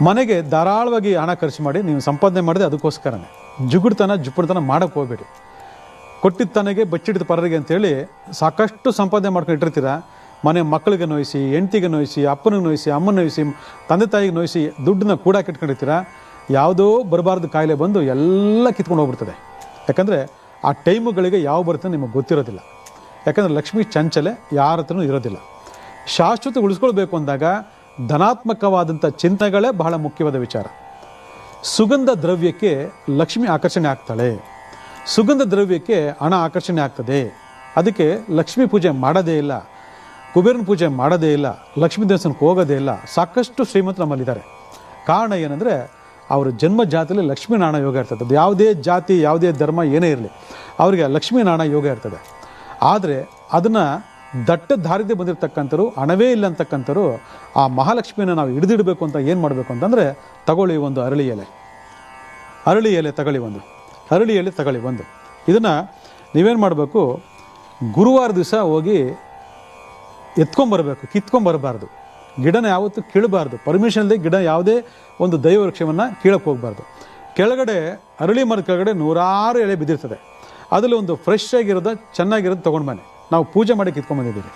ಮನೆಗೆ ಧಾರಾಳವಾಗಿ ಹಣ ಖರ್ಚು ಮಾಡಿ ನೀವು ಸಂಪಾದನೆ ಮಾಡಿದೆ ಅದಕ್ಕೋಸ್ಕರನೇ. ಜುಗುಡ್ತನ ಮಾಡೋಕ್ಕೆ ಹೋಗಬೇಡಿ. ಕೊಟ್ಟಿದ್ದ ತನಗೆ ಬಚ್ಚಿಡಿದ ಪರರಿಗೆ ಅಂತೇಳಿ ಸಾಕಷ್ಟು ಸಂಪಾದನೆ ಮಾಡ್ಕೊಂಡು ಇಟ್ಟಿರ್ತೀರ. ಮನೆ ಮಕ್ಕಳಿಗೆ ನೋಯಿಸಿ, ಹೆಂಡತಿಗೆ ನೋಯಿಸಿ, ಅಪ್ಪನಿಗೆ ನೋಯಿಸಿ, ಅಮ್ಮನ ನೋಯಿಸಿ, ತಂದೆ ತಾಯಿಗೆ ನೋಯಿಸಿ ದುಡ್ಡನ್ನ ಕೂಡ ಇಟ್ಕೊಂಡಿರ್ತೀರ. ಯಾವುದೋ ಬರಬಾರ್ದು ಕಾಯಿಲೆ ಬಂದು ಎಲ್ಲ ಕಿತ್ಕೊಂಡು ಹೋಗ್ಬಿಡ್ತದೆ. ಯಾಕಂದರೆ ಆ ಟೈಮುಗಳಿಗೆ ಯಾವ ಬರುತ್ತೆ ನಿಮಗೆ ಗೊತ್ತಿರೋದಿಲ್ಲ. ಯಾಕಂದರೆ ಲಕ್ಷ್ಮೀ ಚಂಚಲೆ ಯಾರ ಹತ್ರನೂ ಇರೋದಿಲ್ಲ. ಶಾಶ್ವತ ಉಳಿಸ್ಕೊಳ್ಬೇಕು ಅಂದಾಗ ಧನಾತ್ಮಕವಾದಂಥ ಚಿಂತನೆಗಳೇ ಬಹಳ ಮುಖ್ಯವಾದ ವಿಚಾರ. ಸುಗಂಧ ದ್ರವ್ಯಕ್ಕೆ ಲಕ್ಷ್ಮಿ ಆಕರ್ಷಣೆ ಆಗ್ತಾಳೆ, ಸುಗಂಧ ದ್ರವ್ಯಕ್ಕೆ ಹಣ ಆಕರ್ಷಣೆ ಆಗ್ತದೆ. ಅದಕ್ಕೆ ಲಕ್ಷ್ಮೀ ಪೂಜೆ ಮಾಡೋದೇ ಇಲ್ಲ, ಕುಬೇರನ ಪೂಜೆ ಮಾಡೋದೇ ಇಲ್ಲ, ಲಕ್ಷ್ಮೀ ದೇವಸ್ಥಾನಕ್ಕೆ ಹೋಗೋದೇ ಇಲ್ಲ. ಸಾಕಷ್ಟು ಶ್ರೀಮಂತರು ನಮ್ಮಲ್ಲಿದ್ದಾರೆ. ಕಾರಣ ಏನಂದರೆ ಅವರ ಜನ್ಮ ಜಾತಿಯಲ್ಲಿ ಲಕ್ಷ್ಮೀನಾರಾಯಣ ಯೋಗ ಇರ್ತದೆ. ಅದು ಯಾವುದೇ ಜಾತಿ ಯಾವುದೇ ಧರ್ಮ ಏನೇ ಇರಲಿ ಅವರಿಗೆ ಲಕ್ಷ್ಮೀನಾರಾಯಣ ಯೋಗ ಇರ್ತದೆ. ಆದರೆ ಅದನ್ನು ದಟ್ಟ ದಾರಿದ್ರ್ಯ ಬಂದಿರತಕ್ಕಂಥವ್ರು, ಹಣವೇ ಇಲ್ಲ ಅಂತಕ್ಕಂಥವ್ರು ಆ ಮಹಾಲಕ್ಷ್ಮಿಯನ್ನು ನಾವು ಹಿಡಿದಿಡಬೇಕು ಅಂತ ಏನು ಮಾಡಬೇಕು ಅಂತಂದರೆ, ತಗೊಳ್ಳಿ ಒಂದು ಅರಳಿ ಎಲೆ ತಗೊಳ್ಳಿ, ಅರಳಿ ಎಲೆ ತಗೊಳ್ಳಿ ಒಂದು. ಇದನ್ನು ನೀವೇನು ಮಾಡಬೇಕು, ಗುರುವಾರ ದಿವಸ ಹೋಗಿ ಎತ್ಕೊಂಬರಬೇಕು, ಕಿತ್ಕೊಂಬರಬಾರ್ದು. ಗಿಡನ ಯಾವತ್ತೂ ಕೀಳಬಾರ್ದು. ಪರ್ಮಿಷನ್ ಇಲ್ಲದೆ ಗಿಡ ಯಾವುದೇ ಒಂದು ದೈವ ವೃಕ್ಷವನ್ನು ಕೀಳಕ್ಕೆ ಹೋಗಬಾರ್ದು. ಕೆಳಗಡೆ ಅರಳಿ ಮರದ ಕೆಳಗಡೆ 100 ಎಲೆ ಬಿದ್ದಿರ್ತದೆ. ಅದರಲ್ಲಿ ಒಂದು ಫ್ರೆಶ್ ಆಗಿರೋದು ಚೆನ್ನಾಗಿರೋದು ತೊಗೊಂಡು ಬನ್ನಿ. ನಾವು ಪೂಜೆ ಮಾಡಿ ಕಿತ್ಕೊಂಡ್ಬಂದಿದ್ದೀವಿ,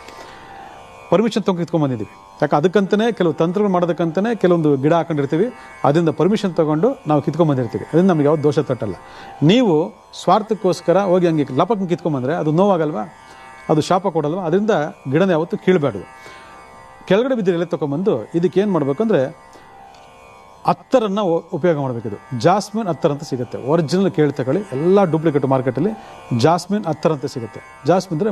ಪರ್ಮಿಷನ್ ತೊಗೊಂಡು ಕಿತ್ಕೊಂಡ್ಬಂದಿದ್ದೀವಿ. ಯಾಕೆ ಅದಕ್ಕಂತಲೇ ಕೆಲವು ತಂತ್ರಗಳು ಮಾಡೋದಕ್ಕಂತಲೇ ಕೆಲವೊಂದು ಗಿಡ ಹಾಕೊಂಡಿರ್ತೀವಿ, ಅದರಿಂದ ಪರ್ಮಿಷನ್ ತೊಗೊಂಡು ನಾವು ಕಿತ್ಕೊಂಡ್ಬಂದಿರ್ತೀವಿ. ಅದರಿಂದ ನಮಗೆ ಯಾವ್ದು ದೋಷ ತಟ್ಟಲ್ಲ. ನೀವು ಸ್ವಾರ್ಥಕ್ಕೋಸ್ಕರ ಹೋಗಿ ಹಂಗೆ ಲಪಕ್ಕೆ ಕಿತ್ಕೊಂಡ್ಬಂದರೆ ಅದು ನೋವಾಗಲ್ವಾ, ಅದು ಶಾಪ ಕೊಡಲ್ವ. ಅದರಿಂದ ಗಿಡನ ಯಾವತ್ತೂ ಕೀಳಬೇಡ್ದು. ಕೆಳಗಡೆ ಬಿದ್ದರೆ ಎಲೆ ತೊಗೊಂಬಂದು ಇದಕ್ಕೆ ಏನು ಮಾಡಬೇಕು ಅಂದರೆ ಅತ್ತರನ್ನು ಉಪಯೋಗ ಮಾಡಬೇಕಿದು. ಜಾಸ್ಮಿನ್ ಅತ್ತರ್ ಅಂತ ಸಿಗುತ್ತೆ. ಒರಿಜಿನಲ್ ಕೇಳಿ ತಗೊಳ್ಳಿ, ಎಲ್ಲ ಡೂಪ್ಲಿಕೇಟ್ ಮಾರ್ಕೆಟಲ್ಲಿ ಜಾಸ್ಮಿನ್ ಅತ್ತರ್ ಅಂತ ಸಿಗುತ್ತೆ. ಜಾಸ್ಮಿನ್ ಅಂದರೆ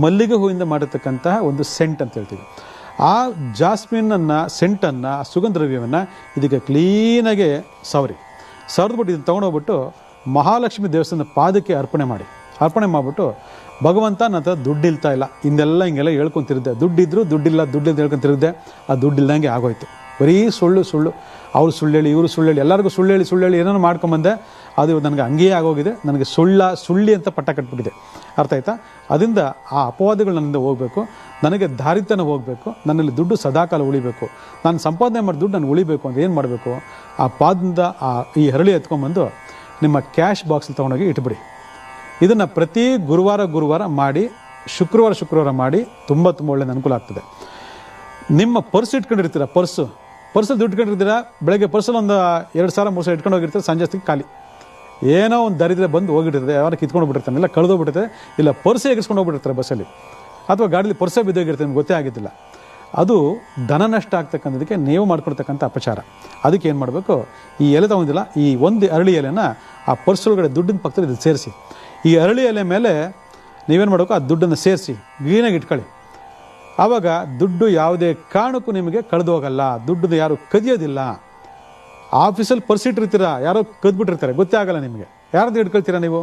ಮಲ್ಲಿಗೆ ಹೂವಿಂದ ಮಾಡಿರ್ತಕ್ಕಂತಹ ಒಂದು ಸೆಂಟ್ ಅಂತ ಹೇಳ್ತೀವಿ. ಆ ಜಾಸ್ಮಿನನ್ನು, ಸೆಂಟನ್ನು, ಸುಗಂಧ ದ್ರವ್ಯವನ್ನು ಇದಕ್ಕೆ ಕ್ಲೀನಾಗಿ ಸವರಿದ್ಬಿಟ್ಟು ಇದನ್ನು ತೊಗೊಂಡೋಗ್ಬಿಟ್ಟು ಮಹಾಲಕ್ಷ್ಮಿ ದೇವಸ್ಥಾನದ ಪಾದಕ್ಕೆ ಅರ್ಪಣೆ ಮಾಡಿಬಿಟ್ಟು, ಭಗವಂತ ನನ್ನ ಹತ್ರ ದುಡ್ಡು ಇಲ್ತಾ ಇಲ್ಲ, ಹಿಂಗೆಲ್ಲ ಹೇಳ್ಕೊಂತಿರಿದ್ದೆ, ದುಡ್ಡಿದ್ರು ದುಡ್ಡಿಲ್ಲ ಹೇಳ್ಕೊಂತಿರಿದ್ದೆ, ಆ ದುಡ್ಡಿಲ್ದಂಗೆ ಆಗೋಯ್ತು. ಬರೀ ಸುಳ್ಳು ಅವ್ರು ಸುಳ್ಳು ಹೇಳಿ ಇವರು ಸುಳ್ಳು ಹೇಳಿ ಎಲ್ಲರಿಗೂ ಸುಳ್ಳು ಹೇಳಿ ಏನೇನೋ ಮಾಡ್ಕೊಂಬಂದೆ. ಅದು ನನಗೆ ಹಂಗೇ ಆಗೋಗಿದೆ. ನನಗೆ ಸುಳ್ಳಿ ಅಂತ ಪಟ್ಟ ಕಟ್ಬಿಟ್ಟಿದೆ. ಅರ್ಥ ಆಯ್ತಾ? ಅದರಿಂದ ಆ ಅಪವಾದಗಳು ನನ್ನಿಂದ ಹೋಗಬೇಕು, ನನಗೆ ದಾರಿತನ ಹೋಗಬೇಕು, ನನ್ನಲ್ಲಿ ದುಡ್ಡು ಸದಾಕಾಲ ಉಳಿಬೇಕು, ನಾನು ಸಂಪಾದನೆ ಮಾಡಿ ದುಡ್ಡು ನಾನು ಉಳಿಬೇಕು ಅಂತ ಏನು ಮಾಡಬೇಕು, ಆ ಪಾದದಿಂದ ಈ ಹರಳಿ ಎತ್ಕೊಂಡ್ಬಂದು ನಿಮ್ಮ ಕ್ಯಾಶ್ ಬಾಕ್ಸಲ್ಲಿ ತೊಗೊಂಡೋಗಿ ಇಟ್ಬಿಡಿ. ಇದನ್ನು ಪ್ರತಿ ಗುರುವಾರ ಮಾಡಿ, ಶುಕ್ರವಾರ ಮಾಡಿ ತುಂಬ ಒಳ್ಳೆಯ ಅನುಕೂಲ ಆಗ್ತದೆ. ನಿಮ್ಮ ಪರ್ಸ್ ಇಟ್ಕೊಂಡಿರ್ತೀರ, ಪರ್ಸಲ್ಲಿ ದುಡ್ಡು ಇಟ್ಕೊಂಡಿರ್ತೀರ, ಬೆಳಗ್ಗೆ ಪರ್ಸಲ್ಲಿ ಒಂದು 2,000 3,000 ಇಟ್ಕೊಂಡು ಹೋಗಿರ್ತೀರ, ಸಂಜೆ ಹೊತ್ತಿಗೆ ಖಾಲಿ. ಏನೋ ಒಂದು ದರಿದ್ರೆ ಬಂದು ಹೋಗಿಟ್ಟಿರ್ತದೆ, ಯಾರು ಕಿತ್ಕೊಂಡು ಬಿಟ್ಟಿರ್ತಾನೆ, ಇಲ್ಲ ಕಳೆದೋಗ್ಬಿಟ್ಟಿರ್ತಾರೆ, ಇಲ್ಲ ಪರ್ಸೇ ಎಗಿಸ್ಕೊಂಡು ಹೋಗ್ಬಿಟ್ಟಿರ್ತಾರೆ ಬಸ್ಸಲ್ಲಿ, ಅಥವಾ ಗಾಡೀಲಿ ಪರ್ಸೇ ಬಿದ್ದೋಗಿರ್ತಾರೆ, ನಿಮ್ಗೆ ಗೊತ್ತೇ ಆಗಿದ್ದಿಲ್ಲ. ಅದು ಧನ ನಷ್ಟ ಆಗ್ತಕ್ಕಂಥದಕ್ಕೆ ನೀವು ಮಾಡ್ಕೊಳ್ತಕ್ಕಂಥ ಅಪಚಾರ. ಅದಕ್ಕೆ ಏನು ಮಾಡಬೇಕು, ಈ ಎಲೆ ತಗೊಂಡಿಲ್ಲ, ಈ ಒಂದು ಅರಳಿ ಎಲೆನ ಆ ಪರ್ಸ್ ಒಳಗಡೆ ದುಡ್ಡಿನ ಪಕ್ಕದಲ್ಲಿ ಇದು ಸೇರಿಸಿ, ಈ ಅರಳಿ ಎಲೆ ಮೇಲೆ ನೀವೇನು ಮಾಡಬೇಕು, ಆ ದುಡ್ಡನ್ನು ಸೇರಿಸಿ ಕ್ಲೀನಾಗಿ ಇಟ್ಕೊಳ್ಳಿ. ಆವಾಗ ದುಡ್ಡು ಯಾವುದೇ ಕಾರಣಕ್ಕೂ ನಿಮಗೆ ಕಳೆದು ಹೋಗಲ್ಲ. ದುಡ್ಡು ಯಾರು ಕದಿಯೋದಿಲ್ಲ. ಆಫೀಸಲ್ಲಿ ಪರ್ಸ್ ಇಟ್ಟಿರ್ತೀರ, ಯಾರೋ ಕದ್ಬಿಟ್ಟಿರ್ತಾರೆ, ಗೊತ್ತೇ ಆಗಲ್ಲ ನಿಮಗೆ. ಯಾರ್ದು ಇಟ್ಕೊಳ್ತೀರಾ ನೀವು?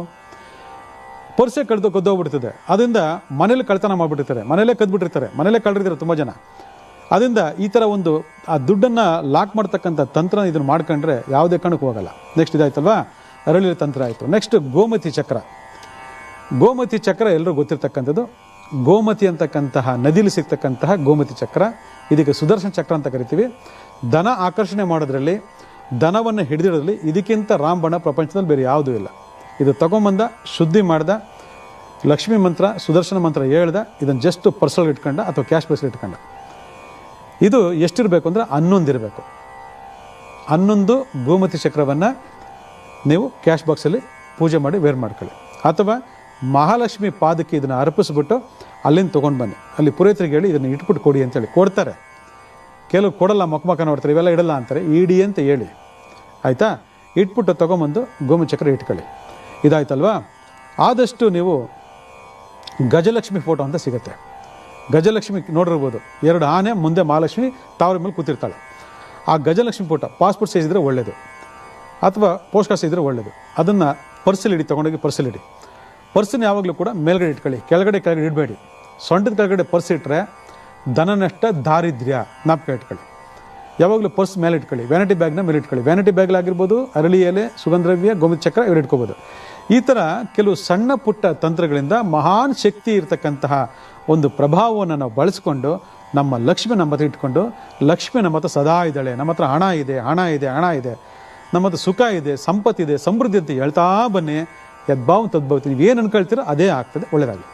ಪರ್ಸೇ ಕದ್ದೋಗ್ಬಿಡ್ತದೆ. ಅದರಿಂದ ಮನೇಲಿ ಕಳ್ತನ ಮಾಡಿಬಿಟ್ಟಿರ್ತಾರೆ, ಮನೇಲೇ ಕದ್ಬಿಟ್ಟಿರ್ತಾರೆ, ಮನೇಲೇ ಕಳ್ದಿರ್ತಾರೆ ತುಂಬ ಜನ. ಅದರಿಂದ ಈ ಥರ ಒಂದು ಆ ದುಡ್ಡನ್ನು ಲಾಕ್ ಮಾಡ್ತಕ್ಕಂಥ ತಂತ್ರ ಇದನ್ನು ಮಾಡ್ಕೊಂಡ್ರೆ ಯಾವುದೇ ಕಾರಣಕ್ಕೂ ಹೋಗಲ್ಲ. ನೆಕ್ಸ್ಟ್ ಇದಾಯ್ತಲ್ವಾ, ಅರಳಿ ತಂತ್ರ ಆಯಿತು. ನೆಕ್ಸ್ಟ್ ಗೋಮತಿ ಚಕ್ರ ಎಲ್ಲರೂ ಗೊತ್ತಿರ್ತಕ್ಕಂಥದ್ದು. ಗೋಮತಿ ಅಂತಕ್ಕಂತಹ ನದಿಲಿ ಸಿಗ್ತಕ್ಕಂತಹ ಗೋಮತಿ ಚಕ್ರ, ಇದಕ್ಕೆ ಸುದರ್ಶನ ಚಕ್ರ ಅಂತ ಕರಿತೀವಿ. ದನ ಆಕರ್ಷಣೆ ಮಾಡೋದ್ರಲ್ಲಿ, ದನವನ್ನು ಹಿಡಿದಿಡೋದ್ರಲ್ಲಿ ಇದಕ್ಕಿಂತ ರಾಮಬಣ ಪ್ರಪಂಚದಲ್ಲಿ ಬೇರೆ ಯಾವುದೂ ಇಲ್ಲ. ಇದು ತಗೊಂಬಂದ, ಶುದ್ಧಿ ಮಾಡ್ದ, ಲಕ್ಷ್ಮೀ ಮಂತ್ರ, ಸುದರ್ಶನ ಮಂತ್ರ ಹೇಳ್ದ, ಇದನ್ನು ಜಸ್ಟ್ ಪರ್ಸಲ್ ಇಟ್ಕೊಂಡ ಅಥವಾ ಕ್ಯಾಶ್ ಬೇಸಲ್ಲಿ ಇಟ್ಕೊಂಡ. ಇದು ಎಷ್ಟಿರಬೇಕು ಅಂದರೆ 11 ಇರಬೇಕು. 11 ಗೋಮತಿ ಚಕ್ರವನ್ನು ನೀವು ಕ್ಯಾಶ್ ಬಾಕ್ಸಲ್ಲಿ ಪೂಜೆ ಮಾಡಿ ವೇರ್ ಮಾಡ್ಕೊಳ್ಳಿ. ಅಥವಾ ಮಹಾಲಕ್ಷ್ಮಿ ಪಾದಕ್ಕೆ ಇದನ್ನು ಅರ್ಪಿಸ್ಬಿಟ್ಟು ಅಲ್ಲಿಂದ ತೊಗೊಂಡು ಬನ್ನಿ. ಅಲ್ಲಿ ಪುರೋಹಿತರಿಗೆ ಹೇಳಿ ಇದನ್ನು ಇಟ್ಬಿಟ್ಟು ಕೊಡಿ ಅಂತೇಳಿ ಕೊಡ್ತಾರೆ. ಕೆಲವು ಕೊಡಲ್ಲ, ಮಕ್ಕ ನೋಡ್ತಾರೆ, ಇವೆಲ್ಲ ಇಡಲ್ಲ ಅಂತಾರೆ. ಇಡಿ ಅಂತ ಹೇಳಿ, ಆಯಿತಾ? ಇಟ್ಬಿಟ್ಟು ತೊಗೊಂಬಂದು ಗೋಮತಿ ಚಕ್ರ ಇಟ್ಕೊಳ್ಳಿ. ಇದಾಯ್ತಲ್ವಾ? ಆದಷ್ಟು ನೀವು ಗಜಲಕ್ಷ್ಮಿ ಫೋಟೋ ಅಂತ ಸಿಗುತ್ತೆ. ಗಜಲಕ್ಷ್ಮಿ ನೋಡಿರ್ಬೋದು, 2 ಆನೆ ಮುಂದೆ ಮಹಾಲಕ್ಷ್ಮಿ ತಾವ್ರ ಮೇಲೆ ಕೂತಿರ್ತಾಳೆ. ಆ ಗಜಲಕ್ಷ್ಮಿ ಫೋಟೋ ಪಾಸ್ಪೋರ್ಟ್ ಸೈಜ್ ಇದ್ದರೆ ಒಳ್ಳೆಯದು, ಅಥವಾ ಪೋಸ್ಟ್ ಕಾರ್ಡ್ ಸೈಜ್ ಇದ್ದರೆ ಒಳ್ಳೆಯದು. ಅದನ್ನು ಪರ್ಸಲ್ಲಿ ಇಡಿ, ತೊಗೊಂಡೋಗಿ ಪರ್ಸಲ್ಲಿ ಇಡಿ. ಪರ್ಸನ್ನ ಯಾವಾಗಲೂ ಕೂಡ ಮೇಲ್ಗಡೆ ಇಟ್ಕೊಳ್ಳಿ, ಕೆಳಗಡೆ ಇಡಬೇಡಿ. ಸೊಂಟದ ಕೆಳಗಡೆ ಪರ್ಸ್ ಇಟ್ಟರೆ ಧನ ನಷ್ಟ, ದಾರಿದ್ರ್ಯ, ಜ್ಞಾಪಕ ಇಟ್ಕೊಳ್ಳಿ. ಯಾವಾಗಲೂ ಪರ್ಸ್ ಮೇಲೆ ಇಟ್ಕೊಳ್ಳಿ, ವ್ಯಾನಿಟಿ ಬ್ಯಾಗ್ನ ಮೇಲೆ ಇಟ್ಕೊಳ್ಳಿ. ವ್ಯಾನಿಟಿ ಬ್ಯಾಗ್ಲಾಗಿರ್ಬೋದು, ಅರಳಿ ಎಲೆ, ಸುಗಂಧದ್ರವ್ಯ, ಗೋಮತಿ ಚಕ್ರ ಇವರು ಇಟ್ಕೋಬೋದು. ಈ ಥರ ಕೆಲವು ಸಣ್ಣ ಪುಟ್ಟ ತಂತ್ರಗಳಿಂದ ಮಹಾನ್ ಶಕ್ತಿ ಇರತಕ್ಕಂತಹ ಒಂದು ಪ್ರಭಾವವನ್ನು ನಾವು ಬಳಸ್ಕೊಂಡು ನಮ್ಮ ಲಕ್ಷ್ಮಿ ನಮ್ಮ ಹತ್ರ ಇಟ್ಕೊಂಡು, ಲಕ್ಷ್ಮಿ ನಮ್ಮ ಹತ್ರ ಸದಾ ಇದ್ದಾಳೆ, ನಮ್ಮ ಹತ್ರ ಹಣ ಇದೆ, ನಮ್ಮ ಹತ್ರ ಸುಖ ಇದೆ, ಸಂಪತ್ತಿದೆ, ಸಮೃದ್ಧಿ ಅಂತ ಹೇಳ್ತಾ ಬನ್ನಿ. ಯದ್ಭಾವ ತದ್ಭವತಿ, ನೀವು ಏನು ಅನ್ಕೊಳ್ತೀರೋ ಅದೇ ಆಗ್ತದೆ. ಒಳ್ಳೆಯದಾಗಲಿ.